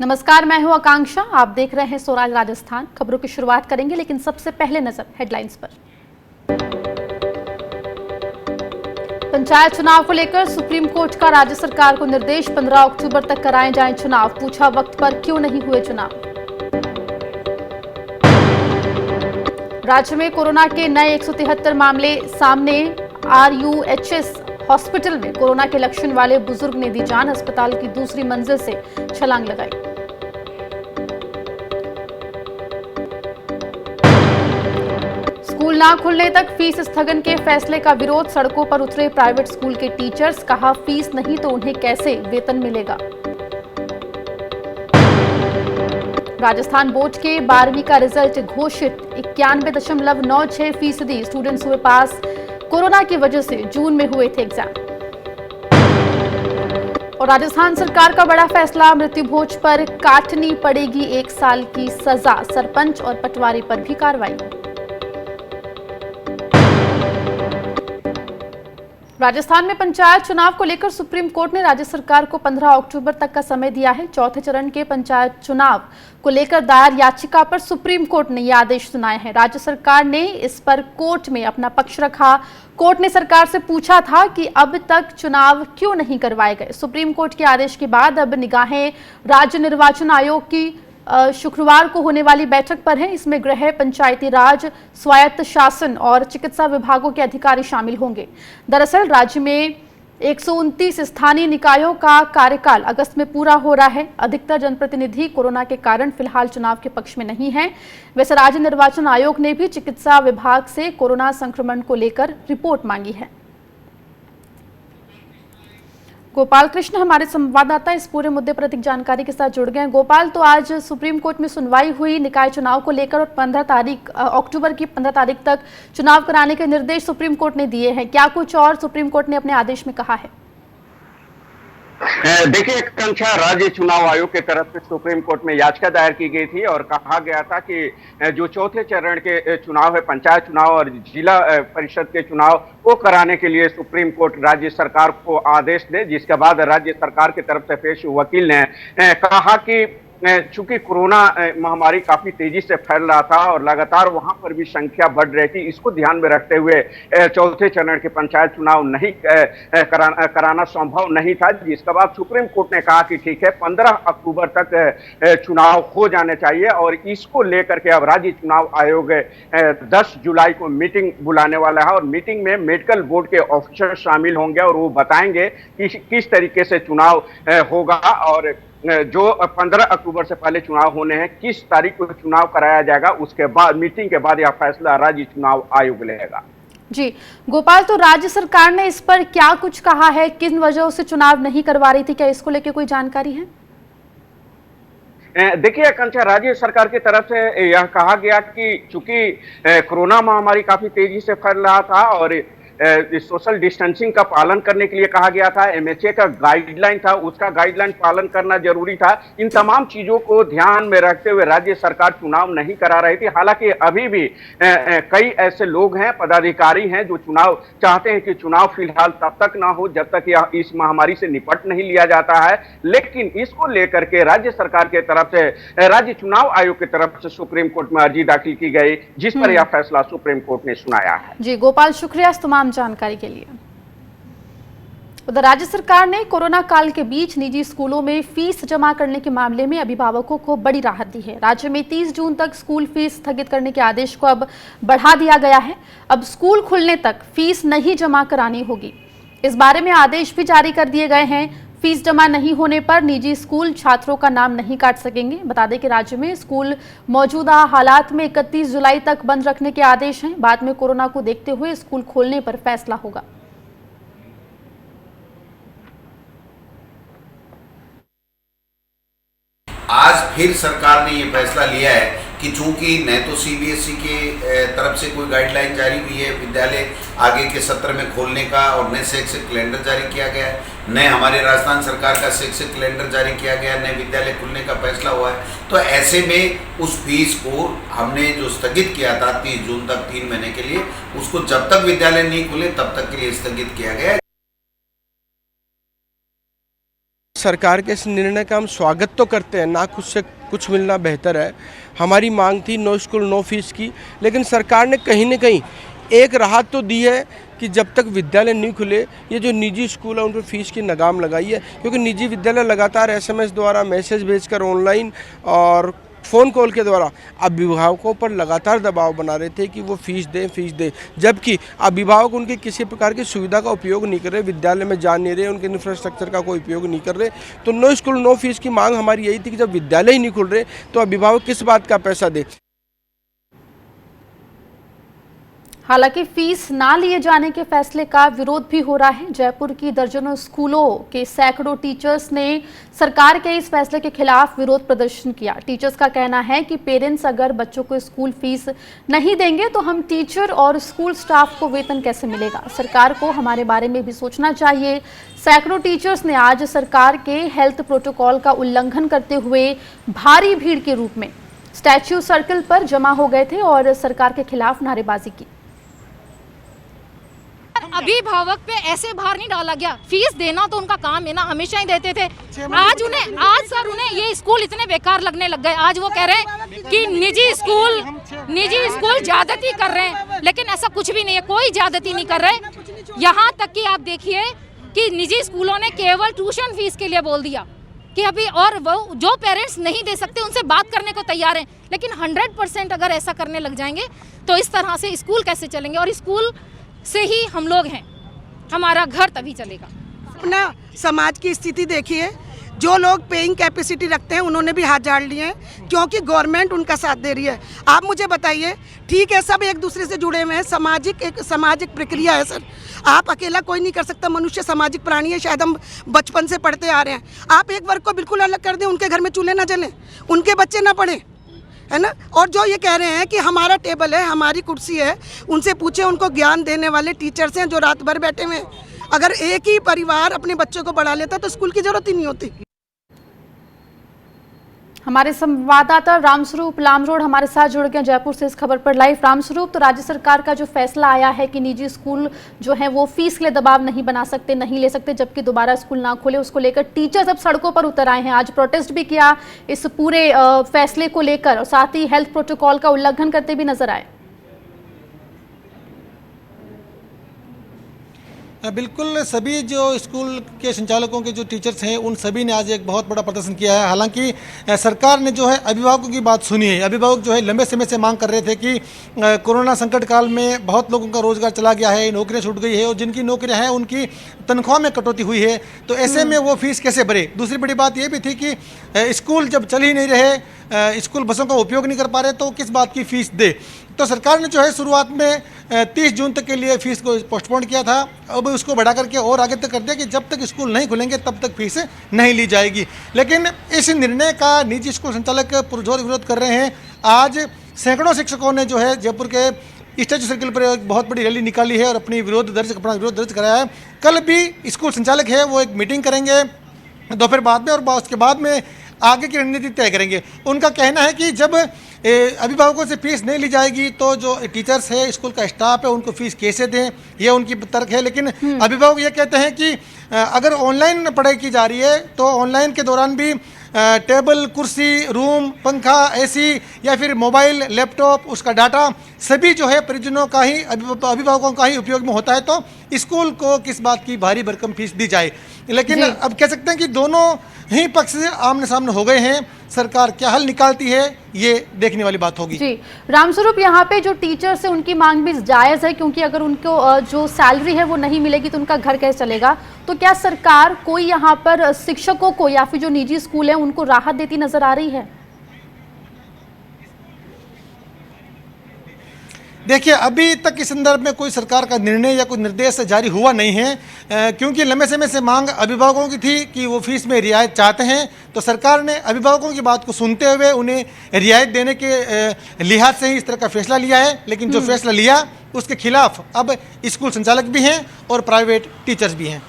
नमस्कार, मैं हूं आकांक्षा। आप देख रहे हैं स्वराज राजस्थान। खबरों की शुरुआत करेंगे, लेकिन सबसे पहले नजर हेडलाइंस पर। पंचायत चुनाव को लेकर सुप्रीम कोर्ट का राज्य सरकार को निर्देश, 15 अक्टूबर तक कराए जाएं चुनाव। पूछा वक्त पर क्यों नहीं हुए चुनाव। राज्य में कोरोना के नए 173 मामले सामने। RUHS हॉस्पिटल में कोरोना के लक्षण वाले बुजुर्ग ने दी जान। अस्पताल की दूसरी मंजिल से छलांग लगाई। स्कूल ना खुलने तक फीस स्थगन के फैसले का विरोध। सड़कों पर उतरे प्राइवेट स्कूल के टीचर्स। कहा, फीस नहीं तो उन्हें कैसे वेतन मिलेगा। राजस्थान बोर्ड के 12वीं का रिजल्ट घोषित। 91.96% स्टूडेंट्स हुए पास। कोरोना की वजह से जून में हुए थे एग्जाम। और राजस्थान सरकार का बड़ा फैसला, मृत्यु भोज पर काटनी पड़ेगी 1 साल की सजा। सरपंच और पटवारी पर भी कार्रवाई। राजस्थान में पंचायत चुनाव को लेकर सुप्रीम कोर्ट ने राज्य सरकार को 15 अक्टूबर तक का समय दिया है। चौथे चरण के पंचायत चुनाव को लेकर दायर याचिका पर सुप्रीम कोर्ट ने यह आदेश सुनाए हैं। राज्य सरकार ने इस पर कोर्ट में अपना पक्ष रखा। कोर्ट ने सरकार से पूछा था कि अब तक चुनाव क्यों नहीं करवाए गए। सुप्रीम कोर्ट के आदेश के बाद अब निगाहें राज्य निर्वाचन आयोग की शुक्रवार को होने वाली बैठक पर है। इसमें गृह, पंचायती राज, स्वायत्त शासन और चिकित्सा विभागों के अधिकारी शामिल होंगे। दरअसल राज्य में 129 स्थानीय निकायों का कार्यकाल अगस्त में पूरा हो रहा है। अधिकतर जनप्रतिनिधि कोरोना के कारण फिलहाल चुनाव के पक्ष में नहीं हैं। वैसे राज्य निर्वाचन आयोग ने भी चिकित्सा विभाग से कोरोना संक्रमण को लेकर रिपोर्ट मांगी है। गोपाल कृष्ण हमारे संवाददाता इस पूरे मुद्दे पर अधिक जानकारी के साथ जुड़ गए हैं। गोपाल, तो आज सुप्रीम कोर्ट में सुनवाई हुई निकाय चुनाव को लेकर और 15 अक्टूबर की 15 तारीख तक चुनाव कराने के निर्देश सुप्रीम कोर्ट ने दिए हैं। क्या कुछ और सुप्रीम कोर्ट ने अपने आदेश में कहा है? देखिए आकांक्षा, राज्य चुनाव आयोग की तरफ से सुप्रीम कोर्ट में याचिका दायर की गई थी और कहा गया था कि जो चौथे चरण के चुनाव है, पंचायत चुनाव और जिला परिषद के चुनाव को कराने के लिए सुप्रीम कोर्ट राज्य सरकार को आदेश दे। जिसके बाद राज्य सरकार की तरफ से पेश वकील ने कहा कि चूंकि कोरोना महामारी काफी तेजी से फैल रहा था और लगातार वहां पर भी संख्या बढ़ रही थी, इसको ध्यान में रखते हुए चौथे चरण के पंचायत चुनाव नहीं कराना संभव नहीं था। जिसके बाद सुप्रीम कोर्ट ने कहा कि ठीक है, 15 अक्टूबर तक चुनाव हो जाने चाहिए और इसको लेकर के अब राज्य चुनाव आयोग 10 जुलाई को मीटिंग बुलाने वाला है और मीटिंग में मेडिकल बोर्ड के ऑफिसर शामिल होंगे और वो बताएंगे कि किस तरीके से चुनाव होगा और जो 15 अक्टूबर से पहले चुनाव होने हैं, किस तारीख को चुनाव कराया जाएगा। उसके बाद मीटिंग के बाद यह फैसला राज्य चुनाव आयोग लेगा। जी गोपाल, तो राज्य सरकार ने इस पर क्या कुछ कहा है? किन वजहों से चुनाव नहीं करवा रही थी? क्या इसको लेकर कोई जानकारी है? देखिए आकांक्षा, राज्य सरकार की तरफ से यह कहा गया कि चूंकि कोरोना महामारी काफी तेजी से फैल रहा था और सोशल डिस्टेंसिंग का पालन करने के लिए कहा गया था, MHA का गाइडलाइन था, उसका गाइडलाइन पालन करना जरूरी था। इन तमाम चीजों को ध्यान में रखते हुए राज्य सरकार चुनाव नहीं करा रही थी। हालांकि अभी भी कई ऐसे लोग हैं, पदाधिकारी हैं जो चुनाव चाहते हैं कि चुनाव फिलहाल तब तक ना हो जब तक यह इस महामारी से निपट नहीं लिया जाता है। लेकिन इसको लेकर के राज्य सरकार के तरफ से राज्य चुनाव आयोग की तरफ से सुप्रीम कोर्ट में अर्जी दाखिल की गई, जिस पर यह फैसला सुप्रीम कोर्ट ने सुनाया है। जी गोपाल, शुक्रिया तमाम जानकारी के लिए। उधर राज्य सरकार ने कोरोना काल के बीच निजी स्कूलों में फीस जमा करने के मामले में अभिभावकों को बड़ी राहत दी है। राज्य में 30 जून तक स्कूल फीस स्थगित करने के आदेश को अब बढ़ा दिया गया है। अब स्कूल खुलने तक फीस नहीं जमा करानी होगी। इस बारे में आदेश भी जारी कर दिए गए हैं। फीस जमा नहीं होने पर निजी स्कूल छात्रों का नाम नहीं काट सकेंगे। बता दें कि राज्य में स्कूल मौजूदा हालात में 31 जुलाई तक बंद रखने के आदेश हैं। बाद में कोरोना को देखते हुए स्कूल खोलने पर फैसला होगा। आज फिर सरकार ने ये फैसला लिया है कि चूंकि न तो CBSE के तरफ से कोई गाइडलाइन जारी हुई है विद्यालय आगे के सत्र में खोलने का और न शैक्षिक कैलेंडर जारी किया गया है, न हमारे राजस्थान सरकार का शैक्षिक कैलेंडर जारी किया गया, न विद्यालय खुलने का फैसला हुआ है। तो ऐसे में उस फीस को हमने जो स्थगित किया था 30 जून तक 3 महीने के लिए, उसको जब तक विद्यालय नहीं खुले तब तक के लिए स्थगित किया गया है। सरकार के इस निर्णय का हम स्वागत तो करते हैं, ना खुद से कुछ मिलना बेहतर है। हमारी मांग थी नो स्कूल नो फीस की, लेकिन सरकार ने कहीं न कहीं एक राहत तो दी है कि जब तक विद्यालय नहीं खुले ये जो निजी स्कूल है उन पर फीस की लगाम लगाई है, क्योंकि निजी विद्यालय लगातार एसएमएस द्वारा, मैसेज भेजकर, ऑनलाइन और फ़ोन कॉल के द्वारा अभिभावकों पर लगातार दबाव बना रहे थे कि वो फीस दें, जबकि अभिभावक उनकी किसी प्रकार की सुविधा का उपयोग नहीं कर रहे, विद्यालय में जा नहीं रहे, उनके इंफ्रास्ट्रक्चर का कोई उपयोग नहीं कर रहे। तो नो स्कूल नो फीस की मांग हमारी यही थी कि जब विद्यालय ही नहीं खुल रहे तो अभिभावक किस बात का पैसा दे। हालांकि फीस ना लिए जाने के फैसले का विरोध भी हो रहा है। जयपुर की दर्जनों स्कूलों के सैकड़ों टीचर्स ने सरकार के इस फैसले के खिलाफ विरोध प्रदर्शन किया। टीचर्स का कहना है कि पेरेंट्स अगर बच्चों को स्कूल फीस नहीं देंगे तो हम टीचर और स्कूल स्टाफ को वेतन कैसे मिलेगा। सरकार को हमारे बारे में भी सोचना चाहिए। सैकड़ों टीचर्स ने आज सरकार के हेल्थ प्रोटोकॉल का उल्लंघन करते हुए भारी भीड़ के रूप में स्टैच्यू सर्कल पर जमा हो गए थे और सरकार के खिलाफ नारेबाजी की। अभिभावक पे ऐसे भार नहीं डाला गया। फीस देना तो उनका काम है ना, हमेशा ही देते थे। आज सर उन्हें ये स्कूल इतने बेकार लगने लग गए। आज वो कह रहे हैं कि निजी स्कूल ज्यादती कर रहे हैं, लेकिन ऐसा कुछ भी नहीं है, कोई ज्यादती नहीं कर रहे। यहाँ तक कि आप देखिए कि निजी स्कूलों ने केवल ट्यूशन फीस के लिए बोल दिया कि अभी, और वो जो पेरेंट्स नहीं दे सकते उनसे बात करने को तैयार हैं, लेकिन 100% अगर ऐसा करने लग जाएंगे तो इस तरह से स्कूल कैसे चलेंगे। और स्कूल से ही हम लोग हैं, हमारा घर तभी चलेगा। अपना समाज की स्थिति देखिए, जो लोग पेइंग कैपेसिटी रखते हैं उन्होंने भी हाथ झाड़ लिए हैं, क्योंकि गवर्नमेंट उनका साथ दे रही है। आप मुझे बताइए, ठीक है सब एक दूसरे से जुड़े हुए हैं, सामाजिक प्रक्रिया है सर। आप अकेला कोई नहीं कर सकता, मनुष्य सामाजिक प्राणी है, शायद हम बचपन से पढ़ते आ रहे हैं। आप एक वर्ग को बिल्कुल अलग कर दें, उनके घर में चूल्हे ना जलें, उनके बच्चे ना पढ़ें, है ना। और जो ये कह रहे हैं कि हमारा टेबल है, हमारी कुर्सी है, उनसे पूछे, उनको ज्ञान देने वाले टीचर्स हैं जो रात भर बैठे हुए हैं। अगर एक ही परिवार अपने बच्चों को पढ़ा लेता तो स्कूल की जरूरत ही नहीं होती। हमारे संवाददाता रामस्वरूप लामरोड हमारे साथ जुड़ गए जयपुर से इस खबर पर लाइव। रामस्वरूप, तो राज्य सरकार का जो फैसला आया है कि निजी स्कूल जो है वो फीस के लिए दबाव नहीं बना सकते, नहीं ले सकते, जबकि दोबारा स्कूल ना खोले, उसको लेकर टीचर्स अब सड़कों पर उतर आए हैं। आज प्रोटेस्ट भी किया इस पूरे फैसले को लेकर और साथ ही हेल्थ प्रोटोकॉल का उल्लंघन करते भी नजर आए। बिल्कुल, सभी जो स्कूल के संचालकों के जो टीचर्स हैं उन सभी ने आज एक बहुत बड़ा प्रदर्शन किया है। हालांकि सरकार ने जो है अभिभावकों की बात सुनी है। अभिभावक जो है लंबे समय से मांग कर रहे थे कि कोरोना संकट काल में बहुत लोगों का रोजगार चला गया है, नौकरियां छूट गई है और जिनकी नौकरियां हैं उनकी तनख्वाह में कटौती हुई है, तो ऐसे में वो फीस कैसे भरे। दूसरी बड़ी बात ये भी थी कि स्कूल जब चल ही नहीं रहे, स्कूल बसों का उपयोग नहीं कर पा रहे, तो किस बात की फ़ीस दे। तो सरकार ने जो है शुरुआत में 30 जून तक के लिए फ़ीस को पोस्टपोन किया था। अब उसको बढ़ा करके और आगे तक कर दिया कि जब तक स्कूल नहीं खुलेंगे तब तक फीस नहीं ली जाएगी। लेकिन इस निर्णय का निजी स्कूल संचालक पुरजोर विरोध कर रहे हैं। आज सैकड़ों शिक्षकों ने जो है जयपुर के स्टैच्यू सर्किल पर एक बहुत बड़ी रैली निकाली है और अपना विरोध दर्ज कराया है। कल भी स्कूल संचालक है वो एक मीटिंग करेंगे दोपहर बाद में और उसके बाद में आगे की रणनीति तय करेंगे। उनका कहना है कि जब अभिभावकों से फीस नहीं ली जाएगी तो जो टीचर्स है, स्कूल का स्टाफ है, उनको फीस कैसे दें, ये उनकी तर्क है। लेकिन अभिभावक ये कहते हैं कि अगर ऑनलाइन पढ़ाई की जा रही है तो ऑनलाइन के दौरान भी टेबल, कुर्सी, रूम, पंखा, एसी या फिर मोबाइल, लैपटॉप, उसका डाटा सभी जो है परिजनों का ही, अभिभावकों का ही उपयोग में होता है, तो स्कूल को किस बात की भारी भरकम फीस दी जाए। लेकिन अब कह सकते हैं कि दोनों ही पक्ष से आमने सामने हो गए हैं। सरकार क्या हल निकालती है ये देखने वाली बात होगी। जी रामस्वरूप, यहाँ पे जो टीचर्स है उनकी मांग भी जायज़ है, क्योंकि अगर उनको जो सैलरी है वो नहीं मिलेगी तो उनका घर कैसे चलेगा। तो क्या सरकार कोई यहाँ पर शिक्षकों को या फिर जो निजी स्कूल है उनको राहत देती नजर आ रही है? देखिए, अभी तक इस संदर्भ में कोई सरकार का निर्णय या कोई निर्देश जारी हुआ नहीं है, क्योंकि लंबे समय से मांग अभिभावकों की थी कि वो फीस में रियायत चाहते हैं। तो सरकार ने अभिभावकों की बात को सुनते हुए उन्हें रियायत देने के लिहाज से ही इस तरह का फैसला लिया है। लेकिन जो फैसला लिया उसके खिलाफ अब स्कूल संचालक भी हैं और प्राइवेट टीचर्स भी हैं।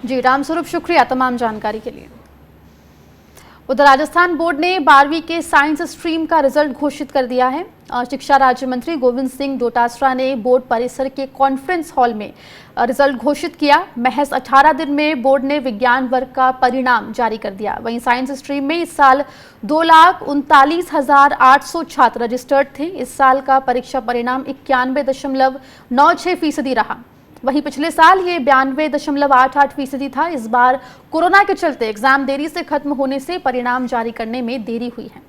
जी रामस्वरूप, शुक्रिया तमाम जानकारी के लिए। उधर राजस्थान बोर्ड ने 12वीं के साइंस स्ट्रीम का रिजल्ट घोषित कर दिया है। शिक्षा राज्य मंत्री गोविंद सिंह डोटासरा ने बोर्ड परिसर के कॉन्फ्रेंस हॉल में रिजल्ट घोषित किया। महज 18 दिन में बोर्ड ने विज्ञान वर्ग का परिणाम जारी कर दिया। वहीं साइंस स्ट्रीम में इस साल 2,39,800 छात्र रजिस्टर्ड थे। इस साल का परीक्षा परिणाम 91.96% रहा। वहीं पिछले साल ये 92.88% था। इस बार कोरोना के चलते एग्जाम देरी से खत्म होने से परिणाम जारी करने में देरी हुई है।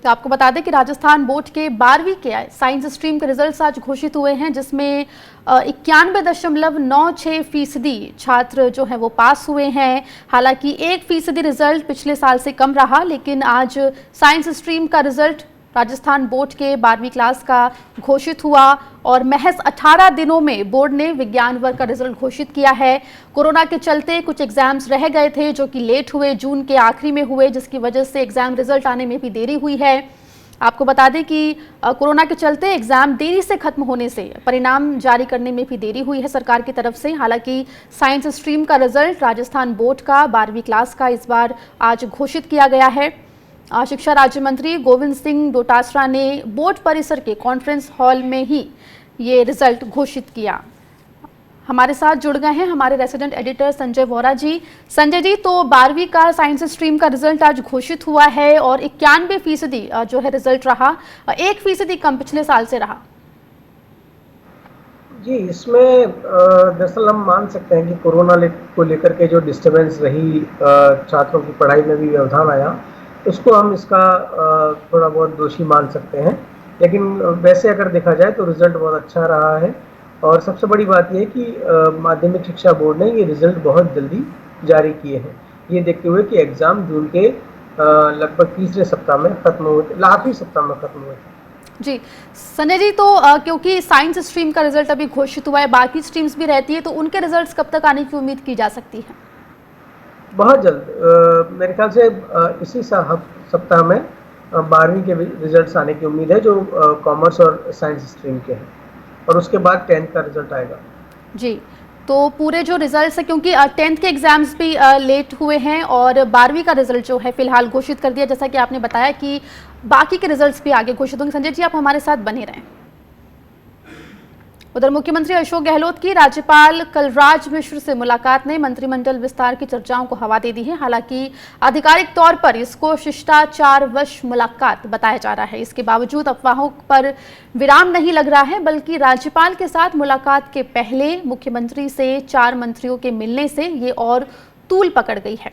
तो आपको बता दें कि राजस्थान बोर्ड के 12वीं के साइंस स्ट्रीम के रिजल्ट्स आज घोषित हुए हैं, जिसमें 91.96% छात्र जो है वो पास हुए हैं। हालांकि 1% रिजल्ट पिछले साल से कम रहा, लेकिन आज साइंस स्ट्रीम का रिजल्ट राजस्थान बोर्ड के 12वीं क्लास का घोषित हुआ और महज 18 दिनों में बोर्ड ने विज्ञान वर्ग का रिजल्ट घोषित किया है। कोरोना के चलते कुछ एग्जाम्स रह गए थे जो कि लेट हुए, जून के आखिरी में हुए, जिसकी वजह से एग्जाम रिजल्ट आने में भी देरी हुई है। आपको बता दें कि कोरोना के चलते एग्जाम देरी से खत्म होने से परिणाम जारी करने में भी देरी हुई है सरकार की तरफ से। हालांकि साइंस स्ट्रीम का रिजल्ट राजस्थान बोर्ड का 12वीं क्लास का इस बार आज घोषित किया गया है। शिक्षा राज्य मंत्री गोविंद सिंह डोटासरा ने बोर्ड परिसर के कॉन्फ्रेंस हॉल में ही ये रिजल्ट घोषित किया। हमारे साथ जुड़ गए हैं हमारे रेसिडेंट एडिटर संजय वोरा जी। संजय जी, तो 12वीं का साइंस स्ट्रीम का रिजल्ट आज घोषित हुआ है और 91% जो है रिजल्ट रहा, 1% कम पिछले साल से रहा। जी, इसमें दरअसल हम मान सकते हैं कि कोरोना को लेकर के जो डिस्टर्बेंस रही, छात्रों की पढ़ाई में भी व्यवधान आया, उसको हम इसका थोड़ा बहुत दोषी मान सकते हैं। लेकिन वैसे अगर देखा जाए तो रिज़ल्ट बहुत अच्छा रहा है और सबसे बड़ी बात यह है कि माध्यमिक शिक्षा बोर्ड ने ये रिज़ल्ट बहुत जल्दी जारी किए हैं, ये देखते हुए कि एग्ज़ाम जून के लगभग तीसरे सप्ताह में खत्म हुए थे, आखिरी सप्ताह में खत्म हुए थे। जी संजय जी, तो क्योंकि साइंस स्ट्रीम का रिजल्ट अभी घोषित हुआ है, बाकी स्ट्रीम्स भी रहती है, तो उनके रिजल्ट्स कब तक आने की उम्मीद की जा सकती है? बहुत जल्द, मेरे ख्याल से इसी सप्ताह में 12वीं के रिजल्ट्स आने की उम्मीद है, जो कॉमर्स और साइंस स्ट्रीम के हैं, और उसके बाद 10th का रिजल्ट आएगा। जी, तो पूरे जो रिजल्ट्स है, क्योंकि 10th के एग्जाम्स भी लेट हुए हैं और 12वीं का रिजल्ट जो है फिलहाल घोषित कर दिया, जैसा कि आपने बताया कि बाकी के रिजल्ट्स भी आगे घोषित होंगे। संजय जी, आप हमारे साथ बने रहें। उधर मुख्यमंत्री अशोक गहलोत की राज्यपाल कलराज मिश्र से मुलाकात ने मंत्रिमंडल विस्तार की चर्चाओं को हवा दे दी है। हालांकि आधिकारिक तौर पर इसको शिष्टाचारवश मुलाकात बताया जा रहा है। इसके बावजूद अफवाहों पर विराम नहीं लग रहा है, बल्कि राज्यपाल के साथ मुलाकात के पहले मुख्यमंत्री से 4 मंत्रियों के मिलने से ये और तूल पकड़ गई है।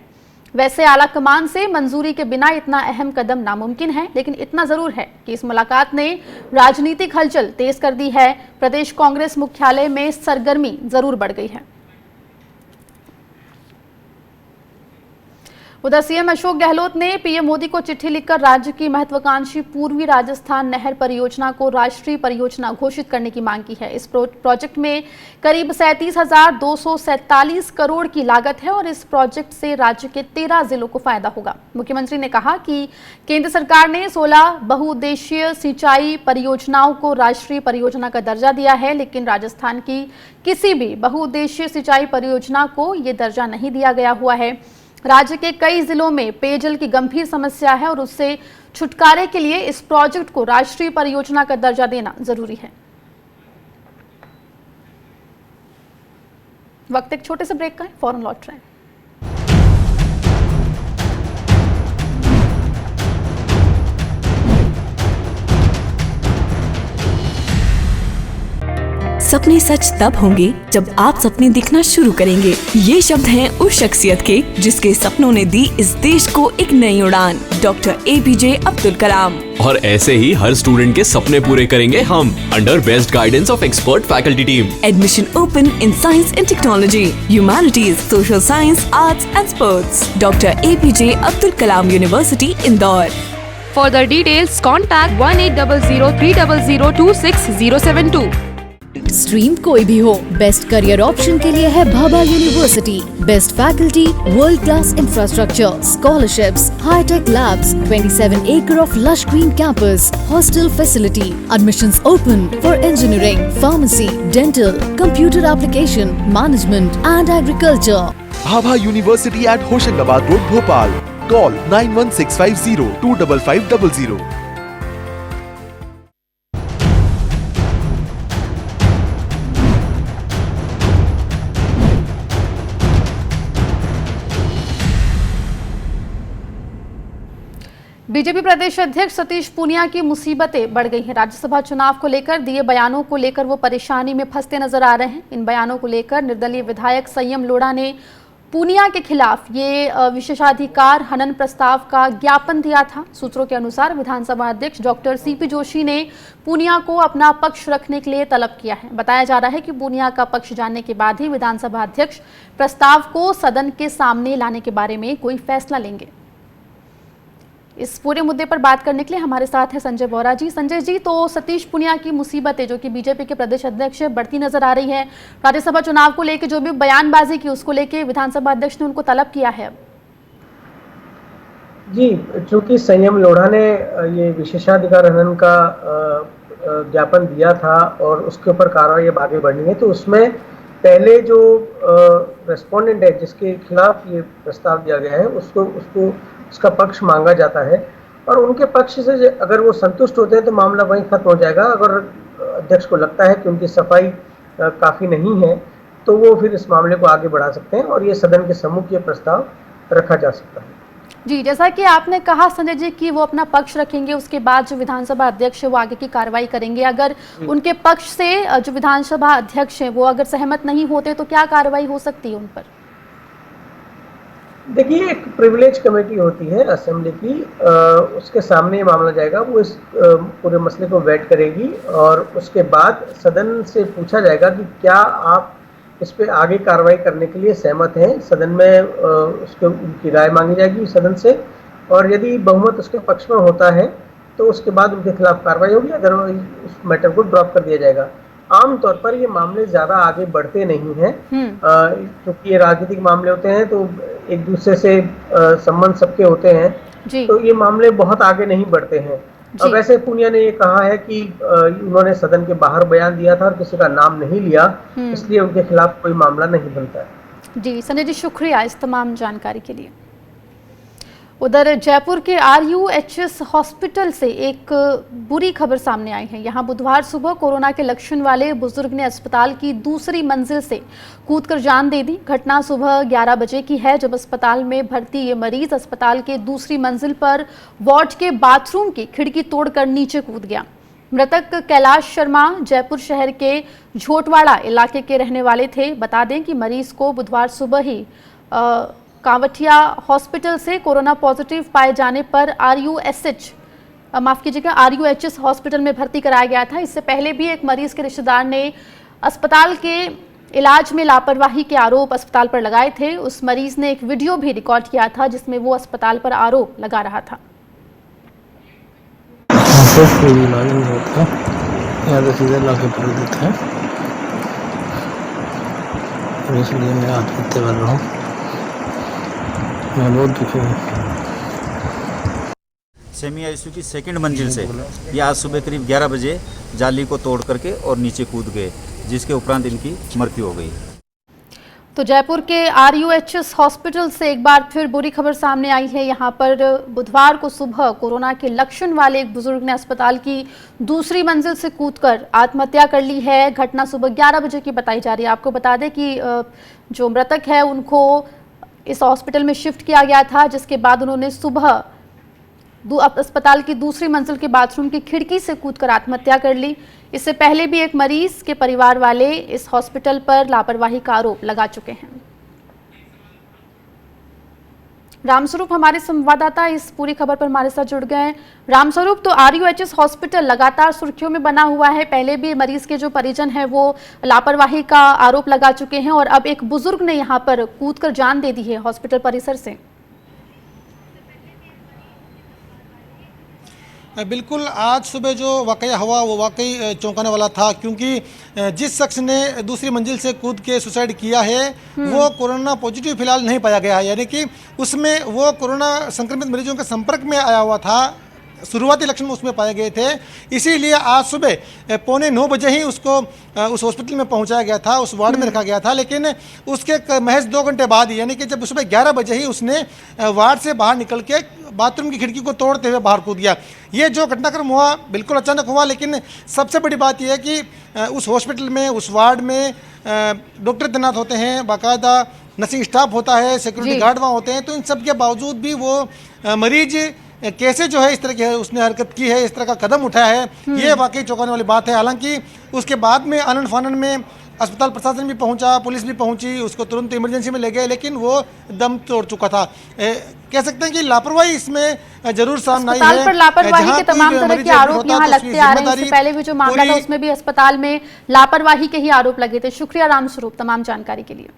वैसे आला कमान से मंजूरी के बिना इतना अहम कदम नामुमकिन है, लेकिन इतना जरूर है कि इस मुलाकात ने राजनीतिक हलचल तेज कर दी है। प्रदेश कांग्रेस मुख्यालय में सरगर्मी जरूर बढ़ गई है। उधर सीएम अशोक गहलोत ने पीएम मोदी को चिट्ठी लिखकर राज्य की महत्वाकांक्षी पूर्वी राजस्थान नहर परियोजना को राष्ट्रीय परियोजना घोषित करने की मांग की है। इस प्रोजेक्ट में करीब 37,247 करोड़ की लागत है और इस प्रोजेक्ट से राज्य के 13 जिलों को फायदा होगा। मुख्यमंत्री ने कहा कि केंद्र सरकार ने 16 बहुउद्देशीय सिंचाई परियोजनाओं को राष्ट्रीय परियोजना का दर्जा दिया है, लेकिन राजस्थान की किसी भी बहुउद्देशीय सिंचाई परियोजना को ये दर्जा नहीं दिया गया हुआ है। राज्य के कई जिलों में पेयजल की गंभीर समस्या है और उससे छुटकारे के लिए इस प्रोजेक्ट को राष्ट्रीय परियोजना का दर्जा देना जरूरी है। वक्त एक छोटे से ब्रेक का है, फौरन लौट रहे हैं। सपने सच तब होंगे जब आप सपने दिखना शुरू करेंगे। ये शब्द हैं उस शख्सियत के जिसके सपनों ने दी इस देश को एक नई उड़ान, डॉक्टर APJ अब्दुल कलाम। और ऐसे ही हर स्टूडेंट के सपने पूरे करेंगे हम, under best guidance of expert faculty team. Admission open in science and technology, humanities, social science, arts and sports. Doctor APJ Abdul Kalam university, Indore. For details contact 180030026072। Stream कोई भी हो, बेस्ट करियर ऑप्शन के लिए है Bhabha university. Best faculty, world class infrastructure, scholarships, hitech labs, 27 acre of lush green campus, hostel facility. Admissions open for engineering, pharmacy, dental, computer application, management and agriculture. Bhabha university at Hoshangabad road Bhopal. Call 9165025500। BJP प्रदेश अध्यक्ष सतीश पूनिया की मुसीबतें बढ़ गई हैं। राज्यसभा चुनाव को लेकर दिए बयानों को लेकर वो परेशानी में फंसते नजर आ रहे हैं। इन बयानों को लेकर निर्दलीय विधायक संयम लोढ़ा ने पूनिया के खिलाफ ये विशेषाधिकार हनन प्रस्ताव का ज्ञापन दिया था। सूत्रों के अनुसार विधानसभा अध्यक्ष डॉक्टर सीपी जोशी ने पूनिया को अपना पक्ष रखने के लिए तलब किया है। बताया जा रहा है कि पूनिया का पक्ष जानने के बाद ही विधानसभा अध्यक्ष प्रस्ताव को सदन के सामने लाने के बारे में कोई फैसला लेंगे। इस पूरे मुद्दे पर बात करने के लिए हमारे साथ है संजय बोरा जी। संजय जी, तो सतीश पूनिया की मुसीबतें जो कि बीजेपी के प्रदेश अध्यक्ष बढ़ती नजर आ रही है, राज्यसभा चुनाव को लेकर जो भी बयानबाजी की उसको लेकर विधानसभा अध्यक्ष ने उनको तलब किया है। जी, चूंकि संयम लोढ़ा ने ये विशेषाधिकार हनन का ज्ञापन दिया था और उसके ऊपर कार्रवाई अब आगे बढ़नी है, तो उसमें पहले जो रेस्पोंडेंट है जिसके खिलाफ ये प्रस्ताव दिया गया है उसको उसका पक्ष मांगा जाता है और उनके पक्ष से अगर वो संतुष्ट होते हैं तो मामला वहीं खत्म हो जाएगा। अगर अध्यक्ष को लगता है कि उनकी सफाई काफ़ी नहीं है तो वो फिर इस मामले को आगे बढ़ा सकते हैं और ये सदन के सम्मुख ये प्रस्ताव रखा जा सकता है। जी, जैसा कि आपने कहा संजय जी कि वो अपना पक्ष रखेंगे, उसके बाद जो विधानसभा अध्यक्ष है वो आगे की कार्रवाई करेंगे। अगर उनके पक्ष से जो विधानसभा अध्यक्ष है वो अगर सहमत नहीं होते तो क्या कार्रवाई हो सकती है उन पर? देखिए, एक प्रिविलेज कमेटी होती है असेंबली की, उसके सामने ये मामला जाएगा। वो इस पूरे मसले को वेट करेगी और उसके बाद सदन से पूछा जाएगा कि क्या आप इस पे आगे कार्रवाई करने के लिए सहमत हैं। सदन में उसके उनकी राय मांगी जाएगी सदन से और यदि बहुमत उसके पक्ष में होता है तो उसके बाद उनके खिलाफ कार्रवाई होगी, अदरवाइज उस मैटर को ड्रॉप कर दिया जाएगा। आमतौर पर ये मामले ज़्यादा आगे बढ़ते नहीं हैं क्योंकि ये राजनीतिक मामले होते हैं तो एक दूसरे से संबंध सबके होते हैं, तो ये मामले बहुत आगे नहीं बढ़ते हैं। अब वैसे पूनिया ने ये कहा है कि उन्होंने सदन के बाहर बयान दिया था और किसी का नाम नहीं लिया, इसलिए उनके खिलाफ कोई मामला नहीं बनता है। जी संजय जी, शुक्रिया इस तमाम जानकारी के लिए। उधर जयपुर के RUHS हॉस्पिटल से एक बुरी खबर सामने आई है। यहां बुधवार सुबह कोरोना के लक्षण वाले बुजुर्ग ने अस्पताल की दूसरी मंजिल से कूदकर जान दे दी। घटना सुबह 11 बजे की है जब अस्पताल में भर्ती ये मरीज अस्पताल के दूसरी मंजिल पर वार्ड के बाथरूम की खिड़की तोड़कर नीचे कूद गया। मृतक कैलाश शर्मा जयपुर शहर के झोटवाड़ा इलाके के रहने वाले थे। बता दें कि मरीज को बुधवार सुबह ही कांवटिया हॉस्पिटल से कोरोना पॉजिटिव पाए जाने पर RUHS हॉस्पिटल में भर्ती कराया गया था। इससे पहले भी एक मरीज के रिश्तेदार ने अस्पताल के इलाज में लापरवाही के आरोप अस्पताल पर लगाए थे। उस मरीज ने एक वीडियो भी रिकॉर्ड किया था जिसमें वो अस्पताल पर आरोप लगा रहा था। कोई इलाज नहीं होता, यहाँ तो सीधे लाके पड़ देते हैं, इसलिए मैं आत्महत्या कर रहा हूँ। मैं बहुत दुखी हूँ। सेमी आईसीयू की सेकंड मंजिल से ये आज सुबह करीब 11 बजे जाली को तोड़ करके और नीचे कूद गए, जिसके उपरांत इनकी मृत्यु हो गई। तो जयपुर के RUHS हॉस्पिटल से एक बार फिर बुरी खबर सामने आई है। यहाँ पर बुधवार को सुबह कोरोना के लक्षण वाले एक बुजुर्ग ने अस्पताल की दूसरी मंजिल से कूदकर आत्महत्या कर ली है। घटना सुबह 11 बजे की बताई जा रही है। आपको बता दें कि जो मृतक है उनको इस हॉस्पिटल में शिफ्ट किया गया था, जिसके बाद उन्होंने सुबह अस्पताल की दूसरी मंजिल के बाथरूम की खिड़की से कूदकर आत्महत्या कर ली। इससे पहले भी एक मरीज के परिवार वाले इस हॉस्पिटल पर लापरवाही का आरोप लगा चुके हैं। रामस्वरूप हमारे संवाददाता इस पूरी खबर पर हमारे साथ जुड़ गए हैं। रामस्वरूप, तो RUHS हॉस्पिटल लगातार सुर्खियों में बना हुआ है। पहले भी मरीज के जो परिजन हैं वो लापरवाही का आरोप लगा चुके हैं और अब एक बुजुर्ग ने यहां पर कूदकर जान दे दी है हॉस्पिटल परिसर से। बिल्कुल, आज सुबह जो वाकया हुआ वो वाकई चौंकाने वाला था, क्योंकि जिस शख्स ने दूसरी मंजिल से कूद के सुसाइड किया है वो कोरोना पॉजिटिव फिलहाल नहीं पाया गया है, यानी कि उसमें वो कोरोना संक्रमित मरीजों के संपर्क में आया हुआ था शुरुआती लक्षण उसमें पाए गए थे। इसीलिए आज सुबह 8:45 बजे ही उसको उस हॉस्पिटल में पहुंचाया गया था, उस वार्ड में रखा गया था। लेकिन उसके महज 2 घंटे बाद ही, यानी कि जब सुबह 11 बजे ही उसने वार्ड से बाहर निकल के बाथरूम की खिड़की को तोड़ते हुए बाहर कूद गया। ये जो घटनाक्रम हुआ बिल्कुल अचानक हुआ, लेकिन सबसे बड़ी बात यह है कि उस हॉस्पिटल में, उस वार्ड में डॉक्टर तैनात होते हैं, बाकायदा नर्सिंग स्टाफ होता है, सिक्योरिटी गार्ड वहाँ होते हैं। तो इन सब के बावजूद भी वो मरीज कैसे जो है इस तरह की उसने हरकत की है, इस तरह का कदम उठाया है, ये वाकई चौंकाने वाली बात है। हालांकि उसके बाद में आनन फानन में अस्पताल प्रशासन भी पहुंचा, पुलिस भी पहुंची, उसको तुरंत इमरजेंसी में ले गए, लेकिन वो दम तोड़ चुका था। कह सकते हैं कि लापरवाही इसमें जरूर सामने आई है। अस्पताल पर लापरवाही के तमाम तरह के आरोप यहाँ लगते आ रहे हैं। इससे पहले भी जो मामला था उसमें भी अस्पताल में लापरवाही के ही आरोप लगे थे। शुक्रिया रामस्वरूप तमाम जानकारी के लिए।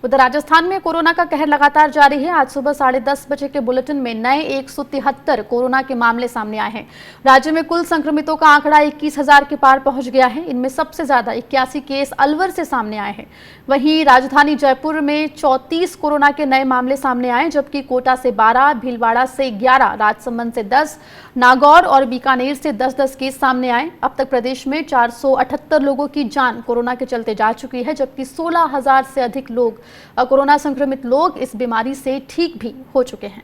उधर राजस्थान में कोरोना का कहर लगातार जारी है। आज सुबह 10:30 बजे के बुलेटिन में नए 173 कोरोना के मामले सामने आए हैं। राज्य में कुल संक्रमितों का आंकड़ा 21,000 के पार पहुंच गया है। इनमें सबसे ज्यादा 81 केस अलवर से सामने आए हैं। वहीं राजधानी जयपुर में 34 कोरोना के नए मामले सामने आए, जबकि कोटा से 12, भीलवाड़ा से 11, राजसमंद से 10, नागौर और बीकानेर से 10-10 केस सामने आए। अब तक प्रदेश में 478 लोगों की जान कोरोना के चलते जा चुकी है, जबकि 16,000 से अधिक लोग कोरोना संक्रमित लोग इस बीमारी से ठीक भी हो चुके हैं।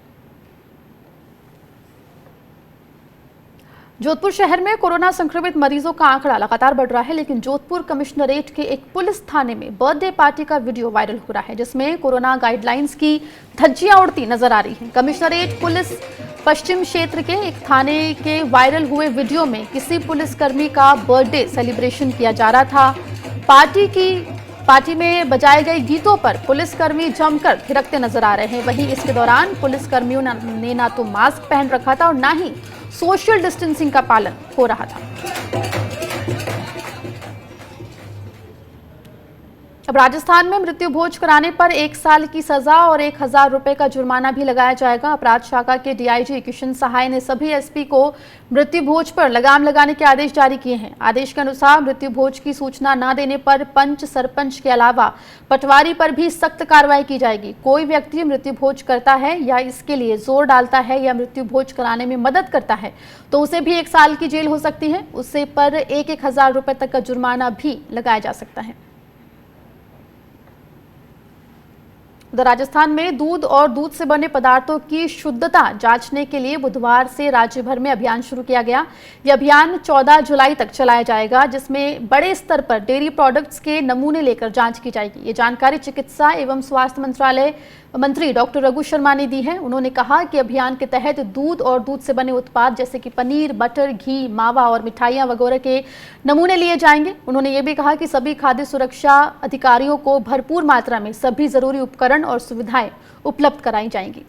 जोधपुर शहर में कोरोना संक्रमित मरीजों का आंकड़ा लगातार बढ़ रहा है, लेकिन जोधपुर कमिश्नरेट के एक पुलिस थाने में बर्थडे पार्टी का वीडियो वायरल हो रहा है, जिसमें कोरोना गाइडलाइंस की धज्जियां उड़ती नजर आ रही हैं। कमिश्नरेट पुलिस पश्चिम क्षेत्र के एक थाने के वायरल हुए वीडियो में किसी पुलिसकर्मी का बर्थडे सेलिब्रेशन किया जा रहा था। पार्टी में बजाए गए गीतों पर पुलिसकर्मी जमकर थिरकते नजर आ रहे हैं। वहीं इसके दौरान पुलिसकर्मियों ने ना तो मास्क पहन रखा था और ना ही सोशल डिस्टेंसिंग का पालन हो रहा था। अब राजस्थान में मृत्यु भोज कराने पर 1 साल की सजा और 1,000 रुपए का जुर्माना भी लगाया जाएगा। अपराध शाखा के डीआईजी किशन सहाय ने सभी एसपी को मृत्यु भोज पर लगाम लगाने के आदेश जारी किए हैं। आदेश के अनुसार मृत्यु भोज की सूचना न देने पर पंच, सरपंच के अलावा पटवारी पर भी सख्त कार्रवाई की जाएगी। कोई व्यक्ति मृत्यु भोज करता है या इसके लिए जोर डालता है या मृत्यु भोज कराने में मदद करता है तो उसे भी 1 साल की जेल हो सकती है। उससे पर 1,000 रुपए तक का जुर्माना भी लगाया जा सकता है। उधर राजस्थान में दूध और दूध से बने पदार्थों की शुद्धता जांचने के लिए बुधवार से राज्य भर में अभियान शुरू किया गया। यह अभियान 14 जुलाई तक चलाया जाएगा, जिसमें बड़े स्तर पर डेयरी प्रोडक्ट्स के नमूने लेकर जांच की जाएगी। ये जानकारी चिकित्सा एवं स्वास्थ्य मंत्रालय मंत्री डॉक्टर रघु शर्मा ने दी है। उन्होंने कहा कि अभियान के तहत दूध और दूध से बने उत्पाद जैसे कि पनीर, बटर, घी, मावा और मिठाइयां वगैरह के नमूने लिए जाएंगे। उन्होंने ये भी कहा कि सभी खाद्य सुरक्षा अधिकारियों को भरपूर मात्रा में सभी जरूरी उपकरण और सुविधाएं उपलब्ध कराई जाएंगी।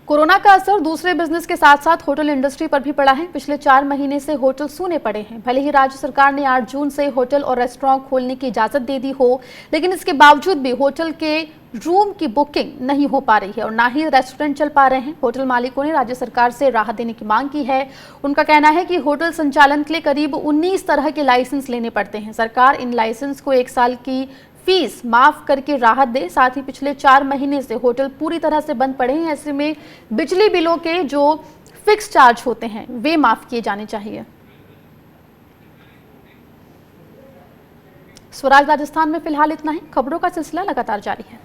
कोरोना का असर दूसरे बिजनेस के साथ साथ होटल इंडस्ट्री पर भी पड़ा है। पिछले 4 महीने से होटल सूने पड़े हैं। भले ही राज्य सरकार ने 8 जून से होटल और रेस्टोरेंट खोलने की इजाजत दे दी हो, लेकिन इसके बावजूद भी होटल के रूम की बुकिंग नहीं हो पा रही है और ना ही रेस्टोरेंट चल पा रहे हैं। होटल मालिकों ने राज्य सरकार से राहत देने की मांग की है। उनका कहना है कि होटल संचालन के लिए करीब 19 तरह के लाइसेंस लेने पड़ते हैं। सरकार इन लाइसेंस को 1 साल की फीस माफ करके राहत दे। साथ ही पिछले 4 महीने से होटल पूरी तरह से बंद पड़े हैं। ऐसे में बिजली बिलों के जो फिक्स चार्ज होते हैं वे माफ किए जाने चाहिए। स्वराज राजस्थान में फिलहाल इतना ही। खबरों का सिलसिला लगातार जारी है।